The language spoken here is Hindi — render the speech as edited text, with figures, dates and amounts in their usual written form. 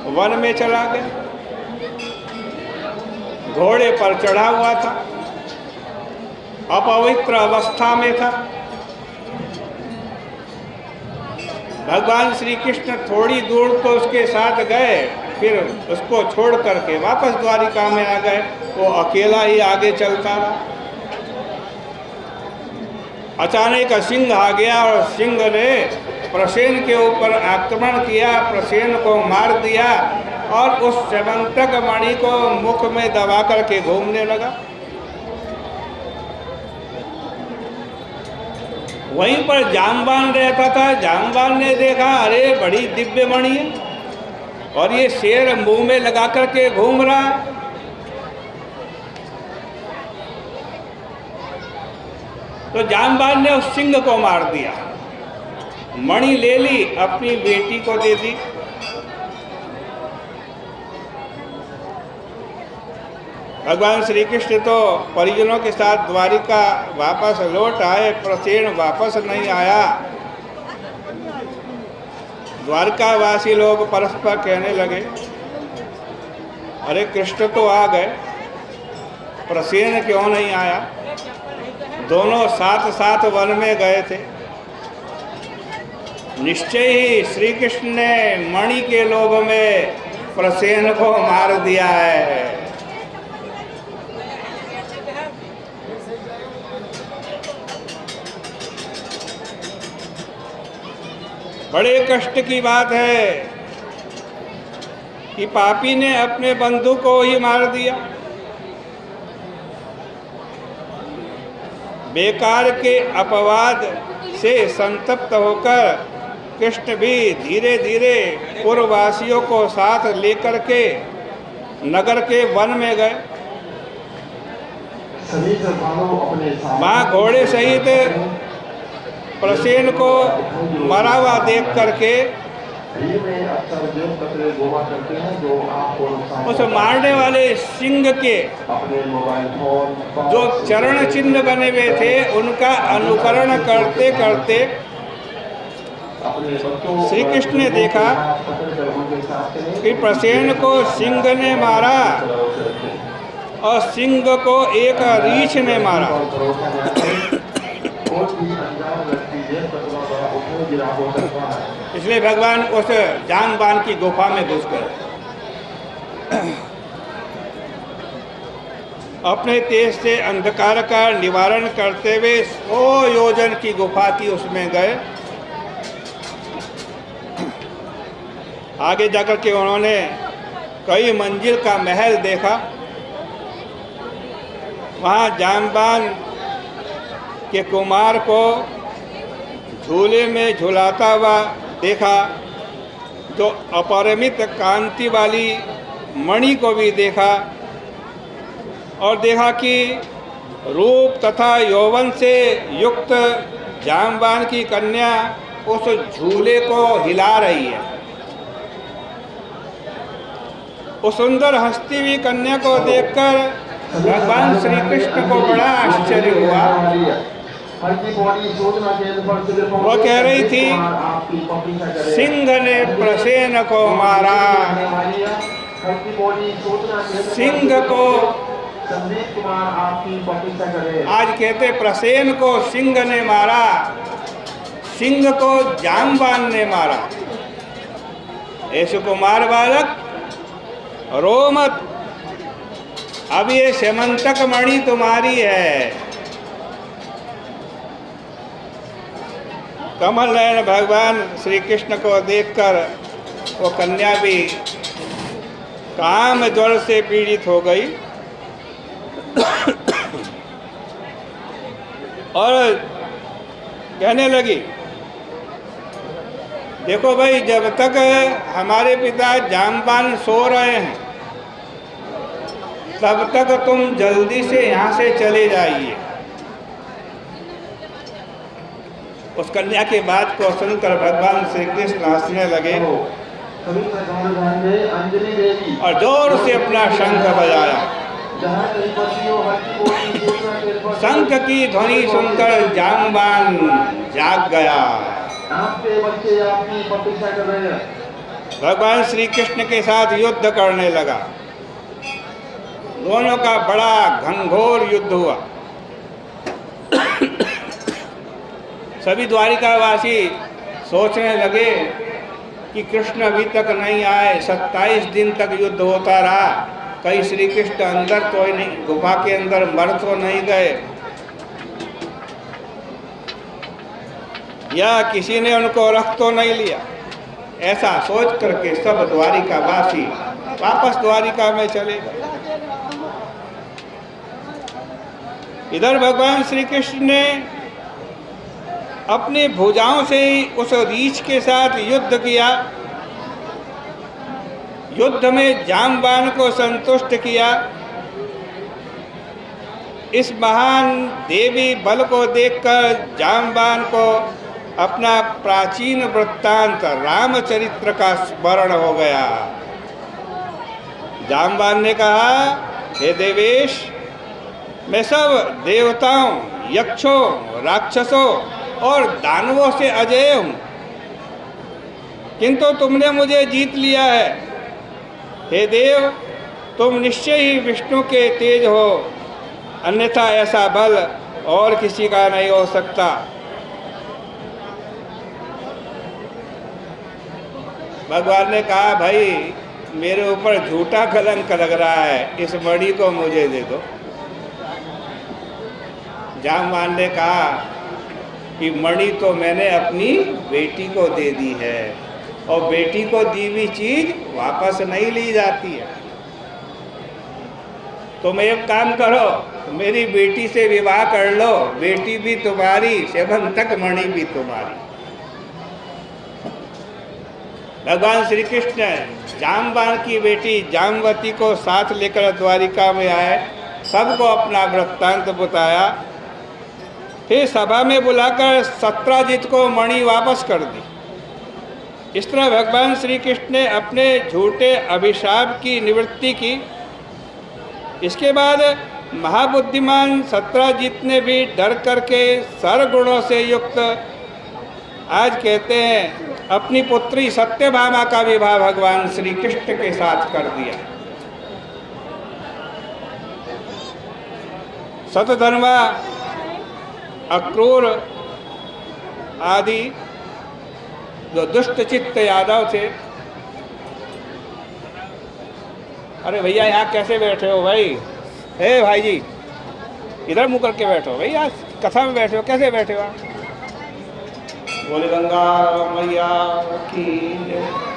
वन में चला गया। घोड़े पर चढ़ा हुआ था, अपवित्र अवस्था में था। भगवान श्री कृष्ण थोड़ी दूर तो उसके साथ गए, फिर उसको छोड़ करके वापस द्वारिका में आ गए। वो अकेला ही आगे चलता रहा। अचानक सिंह आ गया और सिंह ने प्रसेन के ऊपर आक्रमण किया, प्रसेन को मार दिया और उस स्यमंतक मणि को मुख में दबा करके घूमने लगा। वहीं पर जामवान रहता था। जामवान ने देखा, अरे बड़ी दिव्य मणि है और ये शेर मुंह में लगा करके घूम रहा है। तो जामवान ने उस सिंह को मार दिया, मणि ले ली, अपनी बेटी को दे दी। भगवान श्री कृष्ण तो परिजनों के साथ द्वारिका वापस लौट आए। प्रसेन वापस नहीं आया। द्वारकावासी लोग परस्पर कहने लगे, अरे कृष्ण तो आ गए, प्रसेन क्यों नहीं आया? दोनों साथ साथ वन में गए थे। निश्चय ही श्री कृष्ण ने मणि के लोभ में प्रसेन को मार दिया है। बड़े कष्ट की बात है कि पापी ने अपने बंधु को ही मार दिया। बेकार के अपवाद से संतप्त होकर कृष्ण भी धीरे धीरे पूर्ववासियों को साथ लेकर के नगर के वन में गए। वहाँ घोड़े सहित प्रसेन को मरा हुआ देख करके उस मारने वाले सिंह के जो चरण चिन्ह बने हुए थे उनका अनुकरण करते करते श्री कृष्ण ने देखा कि प्रसेन को सिंह ने मारा और सिंह को एक रीछ ने मारा। इसलिए भगवान उस जामवान की गुफा में घुस गए। अपने तेज से अंधकार का निवारण करते हुए 100 योजन की गुफा थी, उसमें गए। आगे जाकर के उन्होंने कई मंजिल का महल देखा। वहाँ जामवान के कुमार को झूले में झुलाता हुआ देखा, जो अपरिमित कांति वाली मणि को भी देखा और देखा कि रूप तथा यौवन से युक्त जामवान की कन्या उस झूले को हिला रही है। उस सुंदर हंसती हुई कन्या को देखकर भगवान श्री कृष्ण को बड़ा आश्चर्य हुआ। वो कह रही थी, सिंह ने प्रसेन को मारा, सिंह को आज कहते प्रसेन को सिंह ने मारा, सिंह को जामवान ने मारा। ऐसे कुमार बालक रो मत, अब ये स्यमंतक मणि तुम्हारी है। कमल नयन भगवान श्री कृष्ण को देखकर वो कन्या भी काम ज्वर से पीड़ित हो गई और कहने लगी, देखो भाई, जब तक हमारे पिता जामवान सो रहे हैं तब तक तुम जल्दी से यहाँ से चले जाइए। उस कन्या की बात को सुनकर भगवान श्री कृष्ण हंसने लगे और जोर से अपना शंख बजाया। शंख की ध्वनि सुनकर जामवान जाग गया। भगवान श्री कृष्ण के साथ युद्ध करने लगा। दोनों का बड़ा घनघोर युद्ध हुआ। सभी द्वारिकावासी सोचने लगे कि कृष्ण अभी तक नहीं आए। 27 दिन तक युद्ध होता रहा, कहीं श्री कृष्ण अंदर तो नहीं, गुफा के अंदर मर तो नहीं गए, या किसी ने उनको रख तो नहीं लिया। ऐसा सोच करके सब द्वारिकावासी वापस द्वारिका में चले गए। इधर भगवान श्री कृष्ण ने अपनी भुजाओं से ही उस रीछ के साथ युद्ध किया। युद्ध में जामवान को संतुष्ट किया। इस महान देवी बल को देखकर जामवान को अपना प्राचीन वृत्तांत रामचरित्र का स्मरण हो गया। जामवान ने कहा, हे देवेश, मैं सब देवताओं, यक्षों, राक्षसों और दानवों से अजेय हूँ, किंतु तुमने मुझे जीत लिया है। हे देव, तुम निश्चय ही विष्णु के तेज हो, अन्यथा ऐसा बल और किसी का नहीं हो सकता। भगवान ने कहा, भाई मेरे ऊपर झूठा कलंक लग रहा है, इस मणि को मुझे दे दो। जामवान ने कहा कि मणि तो मैंने अपनी बेटी को दे दी है, और बेटी को दी हुई चीज वापस नहीं ली जाती है। तुम एक काम करो, मेरी बेटी से विवाह कर लो, बेटी भी तुम्हारी, सेवन तक मणि भी तुम्हारी। भगवान श्री कृष्ण जामवान की बेटी जामवती को साथ लेकर द्वारिका में आए, सबको अपना वृत्तांत बताया। फिर सभा में बुलाकर सत्राजित को मणि वापस कर दी। इस तरह भगवान श्री कृष्ण ने अपने झूठे अभिशाप की निवृत्ति की। इसके बाद महाबुद्धिमान सत्राजित ने भी डर करके सर्वगुणों से युक्त, आज कहते हैं, अपनी पुत्री सत्यभामा का विवाह भगवान श्री कृष्ण के साथ कर दिया। सतधर्मा, अक्रूर आदि जो दुष्ट चित्त यादव थे, अरे भैया यहाँ कैसे बैठे हो भाई? हे भाई जी, इधर मुँह करके बैठो भाई, आज कथा में बैठे हो, कैसे बैठे हो आप? बोले गंगा मैया की जय।